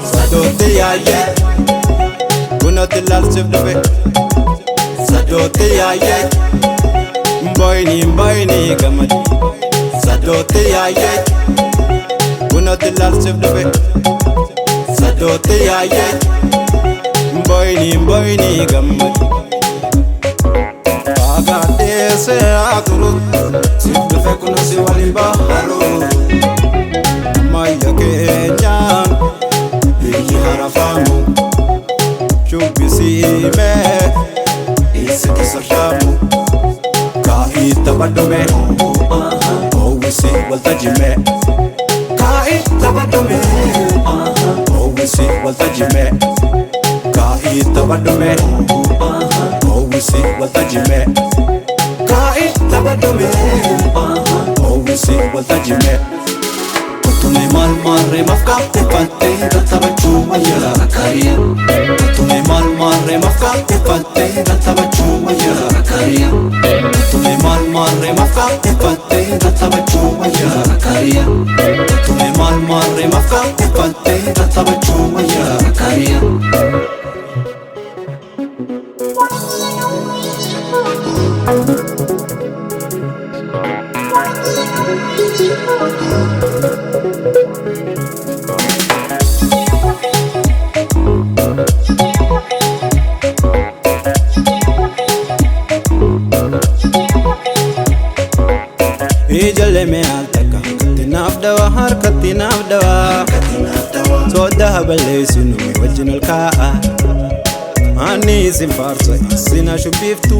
Sadote yaye, kunote lal sivdube. Sadote yaye, mboyni gamad. Sadote yaye, kunote lal sivdube. Sadote yaye, mboyni gamad. Agade se aturu, sivdube kuno se walimba haro. Maya Kenyan, biyi harafamu. Shubisi me, isi kisashamu. Kaita badume, owisi waltajime. Kaita badume, owisi waltajime. Kaita badume, owisi waltajime. Kaita badume, owisi waltajime. तुम्हें माल मारे मफकाते पत्ते रत्ता चूमा यरा रखरिया तुम्हें माल मारे मफकाते पत्ते रत्ता चूमा यरा रखरिया तुम्हें माल मारे मफकाते पत्ते रत्ता चूमा यरा रखरिया तुम्हें माल मारे मफकाते पत्ते रत्ता चूमा यरा रखरिया Ijale me altaka katinaf dawa har katinaf dawa soda habale sinu wajinal kaa ani simfarsa sina shubiftu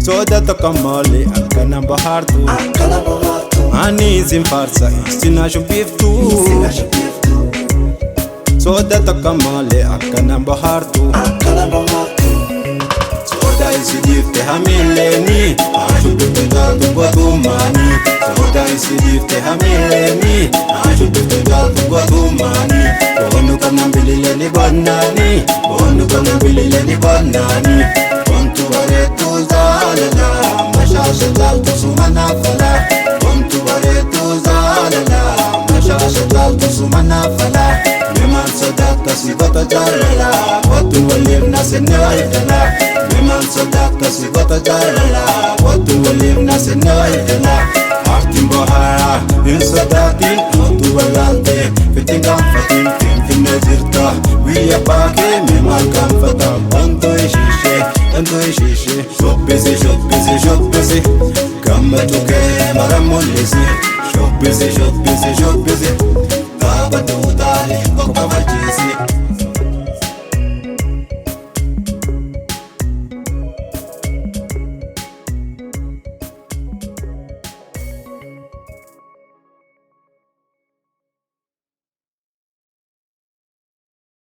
soda takamale alkana bahartu ani simfarsa sina shubiftu soda takamale alkana bahartu Soda isidifte hamileni Ashubifte galtu gwatumani Soda isidifte hamileni Ashubifte galtu gwatumani Bonu kama mbilileni banani Bonu kama mbilileni banani Bontu baretu zalala Mashashe galtu sumana fala Bontu baretu zalala Mashashe galtu sumana fala Miman sadakta sibata jalala Watu walirna senne waitala Miman sadakta sibata jalala Watu walirna senne waitala Artin bahara in sadatin Watu walante fitin kamfatin Fin nezirta Wiya pake miman kamfata Tanto ishishe Shobbisi Gammatu ke maramulisi Shobbisi